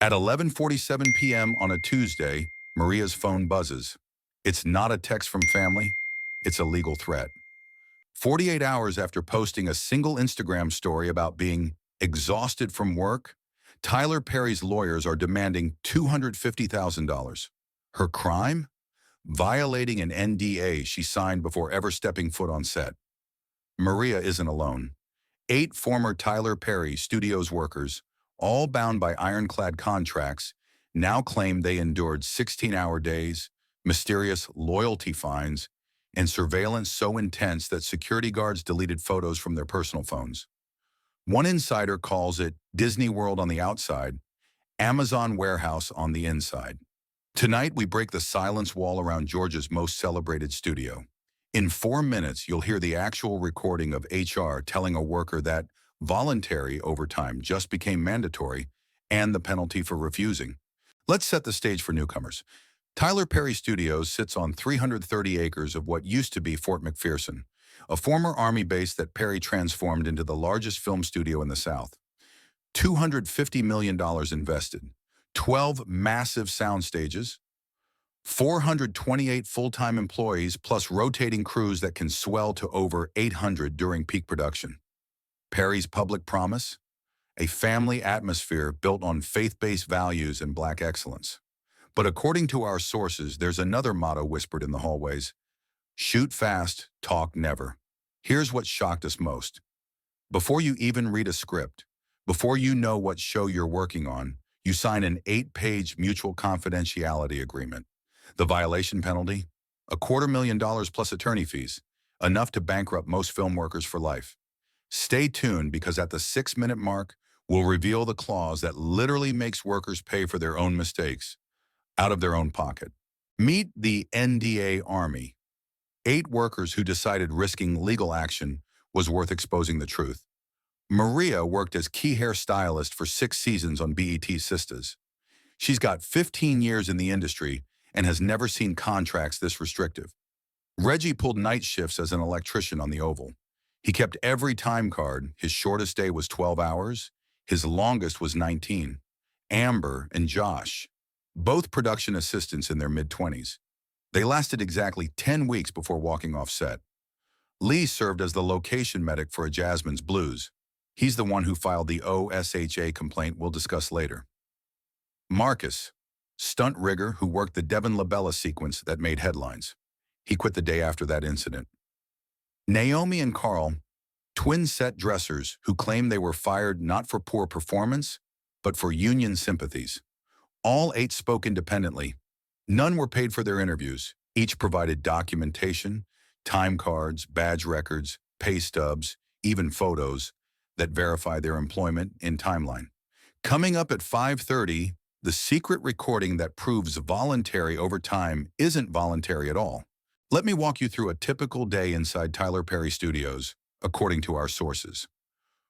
At 11:47 p.m. on a Tuesday, Maria's phone buzzes. It's not a text from family, it's a legal threat. 48 hours after posting a single Instagram story about being exhausted from work, Tyler Perry's lawyers are demanding $250,000. Her crime? Violating an NDA she signed before ever stepping foot on set. Maria isn't alone. 8 former Tyler Perry Studios workers, all bound by ironclad contracts, now claim they endured 16-hour days, mysterious loyalty fines, and surveillance so intense that security guards deleted photos from their personal phones. One insider calls it Disney World on the outside, Amazon warehouse on the inside. Tonight, we break the silence wall around Georgia's most celebrated studio. In 4 minutes, you'll hear the actual recording of HR telling a worker that voluntary overtime just became mandatory and the penalty for refusing. Let's set the stage for newcomers. Tyler Perry Studios sits on 330 acres of what used to be Fort McPherson, a former Army base that Perry transformed into the largest film studio in the South. $250 million invested, 12 massive sound stages, 428 full-time employees plus rotating crews that can swell to over 800 during peak production. Perry's public promise? A family atmosphere built on faith-based values and Black excellence. But according to our sources, there's another motto whispered in the hallways: shoot fast, talk never. Here's what shocked us most. Before you even read a script, before you know what show you're working on, you sign an 8-page mutual confidentiality agreement. The violation penalty? $250,000 plus attorney fees, enough to bankrupt most film workers for life. Stay tuned, because at the 6-minute mark, we'll reveal the clause that literally makes workers pay for their own mistakes out of their own pocket. Meet the NDA Army. 8 workers who decided risking legal action was worth exposing the truth. Maria worked as key hairstylist for 6 seasons on BET's Sistas. She's got 15 years in the industry and has never seen contracts this restrictive. Reggie pulled night shifts as an electrician on the Oval. He kept every time card. His shortest day was 12 hours. His longest was 19. Amber and Josh, both production assistants in their mid-20s. They lasted exactly 10 weeks before walking off set. Lee served as the location medic for a Jasmine's Blues. He's the one who filed the OSHA complaint we'll discuss later. Marcus, stunt rigger who worked the Devin Labella sequence that made headlines. He quit the day after that incident. Naomi and Carl, twin set dressers who claimed they were fired not for poor performance, but for union sympathies. All 8 spoke independently. None were paid for their interviews. Each provided documentation, time cards, badge records, pay stubs, even photos that verify their employment in timeline. Coming up at 5:30, the secret recording that proves voluntary overtime isn't voluntary at all. Let me walk you through a typical day inside Tyler Perry Studios, according to our sources.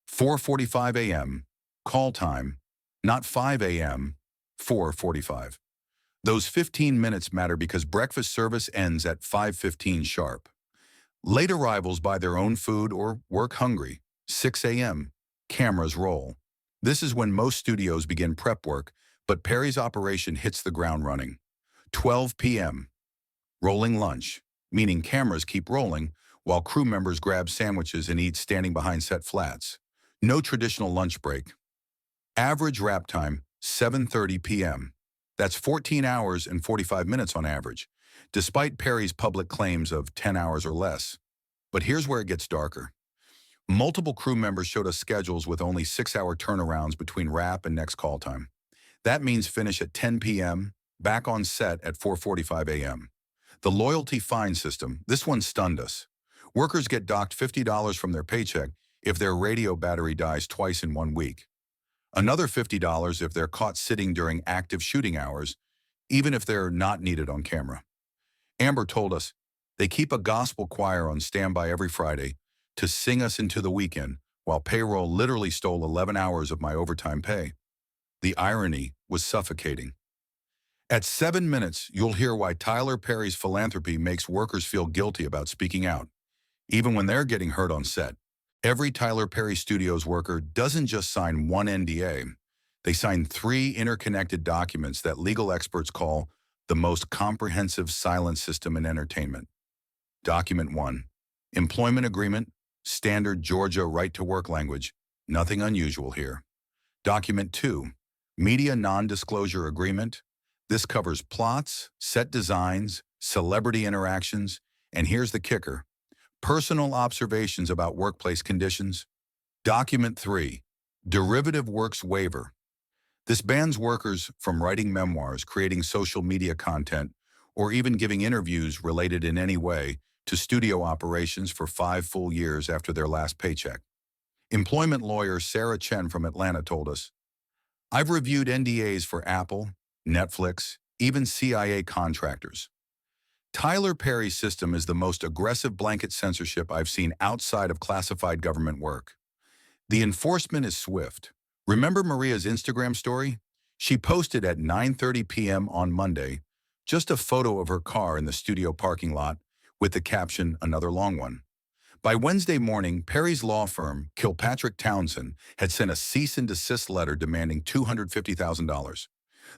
4:45 a.m., call time, not 5 a.m., 4:45. Those 15 minutes matter because breakfast service ends at 5:15 sharp. Late arrivals buy their own food or work hungry. 6 a.m., cameras roll. This is when most studios begin prep work, but Perry's operation hits the ground running. 12 p.m., rolling lunch, meaning cameras keep rolling while crew members grab sandwiches and eat standing behind set flats. No traditional lunch break. Average wrap time, 7:30 p.m. That's 14 hours and 45 minutes on average, despite Perry's public claims of 10 hours or less. But here's where it gets darker. Multiple crew members showed us schedules with only 6-hour turnarounds between wrap and next call time. That means finish at 10 p.m., back on set at 4:45 a.m. The loyalty fine system, this one stunned us. Workers get docked $50 from their paycheck if their radio battery dies twice in 1 week. Another $50 if they're caught sitting during active shooting hours, even if they're not needed on camera. Amber told us they keep a gospel choir on standby every Friday to sing us into the weekend, while payroll literally stole 11 hours of my overtime pay. The irony was suffocating. At 7 minutes, you'll hear why Tyler Perry's philanthropy makes workers feel guilty about speaking out, even when they're getting hurt on set. Every Tyler Perry Studios worker doesn't just sign one NDA. They signed 3 interconnected documents that legal experts call the most comprehensive silence system in entertainment. Document 1. Employment Agreement, standard Georgia right-to-work language, nothing unusual here. Document 2. Media Non-Disclosure Agreement. This covers plots, set designs, celebrity interactions, and here's the kicker: personal observations about workplace conditions. Document 3. Derivative Works Waiver. This bans workers from writing memoirs, creating social media content, or even giving interviews related in any way to studio operations for 5 full years after their last paycheck. Employment lawyer Sarah Chen from Atlanta told us, "I've reviewed NDAs for Apple, Netflix, even CIA contractors. Tyler Perry's system is the most aggressive blanket censorship I've seen outside of classified government work. The enforcement is swift. Remember Maria's Instagram story? She posted at 9:30 p.m. on Monday just a photo of her car in the studio parking lot with the caption, 'Another long one.' By Wednesday morning, Perry's law firm, Kilpatrick Townsend, had sent a cease and desist letter demanding $250,000.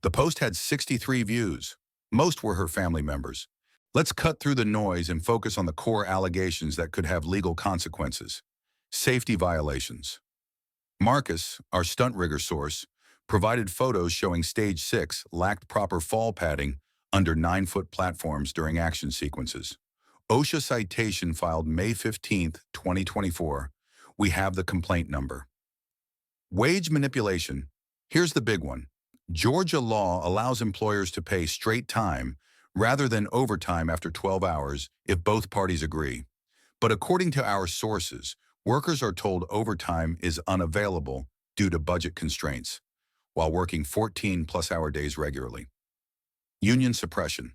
The post had 63 views. Most were her family members. Let's cut through the noise and focus on the core allegations that could have legal consequences. Safety violations. Marcus, our stunt rigger source, provided photos showing Stage 6 lacked proper fall padding under 9-foot platforms during action sequences. OSHA citation filed May 15, 2024. We have the complaint number. Wage manipulation. Here's the big one. Georgia law allows employers to pay straight time rather than overtime after 12 hours if both parties agree. But according to our sources, workers are told overtime is unavailable due to budget constraints, while working 14-plus-hour days regularly. Union suppression.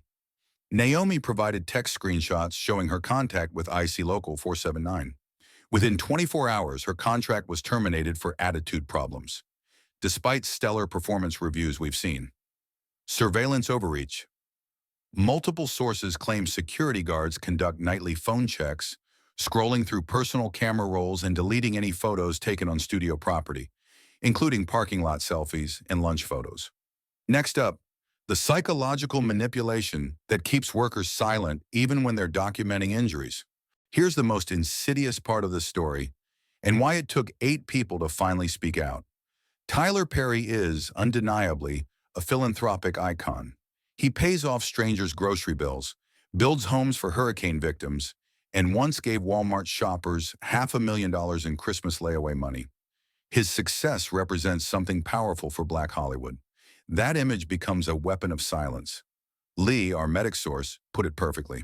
Naomi provided text screenshots showing her contact with IC Local 479. Within 24 hours, her contract was terminated for attitude problems, despite stellar performance reviews we've seen. Surveillance overreach. Multiple sources claim security guards conduct nightly phone checks, scrolling through personal camera rolls and deleting any photos taken on studio property, including parking lot selfies and lunch photos. Next up, the psychological manipulation that keeps workers silent even when they're documenting injuries. Here's the most insidious part of the story and why it took 8 people to finally speak out. Tyler Perry is, undeniably, a philanthropic icon. He pays off strangers' grocery bills, builds homes for hurricane victims, and once gave Walmart shoppers $500,000 in Christmas layaway money. His success represents something powerful for Black Hollywood. That image becomes a weapon of silence. Lee, our medic source, put it perfectly.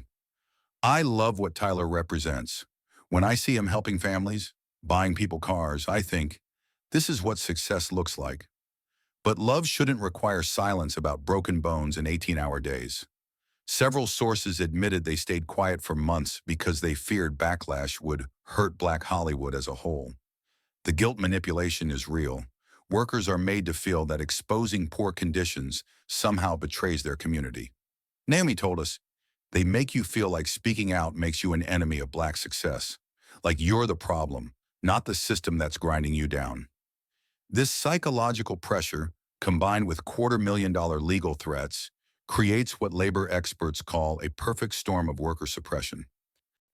"I love what Tyler represents. When I see him helping families, buying people cars, I think, this is what success looks like. But love shouldn't require silence about broken bones and 18-hour days." Several sources admitted they stayed quiet for months because they feared backlash would hurt Black Hollywood as a whole. The guilt manipulation is real. Workers are made to feel that exposing poor conditions somehow betrays their community. Naomi told us, "They make you feel like speaking out makes you an enemy of Black success, like you're the problem, not the system that's grinding you down." This psychological pressure, combined with $250,000 legal threats, creates what labor experts call a perfect storm of worker suppression.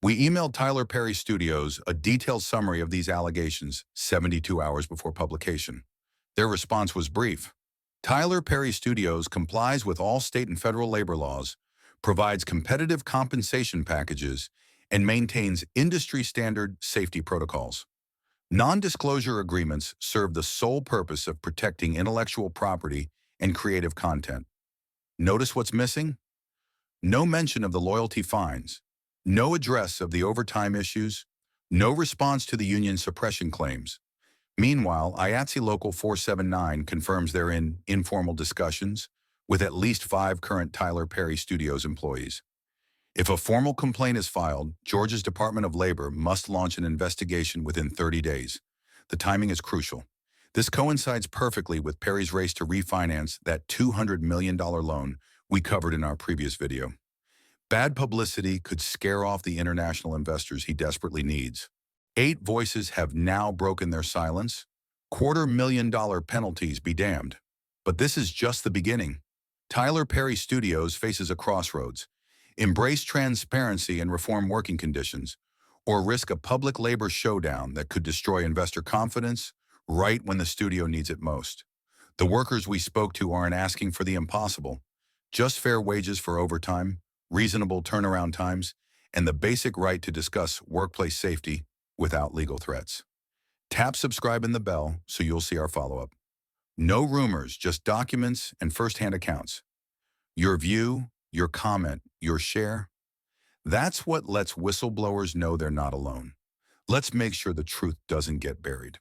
We emailed Tyler Perry Studios a detailed summary of these allegations 72 hours before publication. Their response was brief. Tyler Perry Studios complies with all state and federal labor laws, provides competitive compensation packages, and maintains industry-standard safety protocols. Non-disclosure agreements serve the sole purpose of protecting intellectual property and creative content. Notice what's missing? No mention of the loyalty fines, no address of the overtime issues, no response to the union suppression claims. Meanwhile, IATSE Local 479 confirms they're in informal discussions with at least 5 current Tyler Perry Studios employees. If a formal complaint is filed, Georgia's Department of Labor must launch an investigation within 30 days. The timing is crucial. This coincides perfectly with Perry's race to refinance that $200 million loan we covered in our previous video. Bad publicity could scare off the international investors he desperately needs. 8 voices have now broken their silence. $250,000 penalties be damned. But this is just the beginning. Tyler Perry Studios faces a crossroads. Embrace transparency and reform working conditions, or risk a public labor showdown that could destroy investor confidence right when the studio needs it most. The workers we spoke to aren't asking for the impossible, just fair wages for overtime, reasonable turnaround times, and the basic right to discuss workplace safety without legal threats. Tap subscribe and the bell so you'll see our follow-up. No rumors, just documents and first-hand accounts. Your view, your comment, your share. That's what lets whistleblowers know they're not alone. Let's make sure the truth doesn't get buried.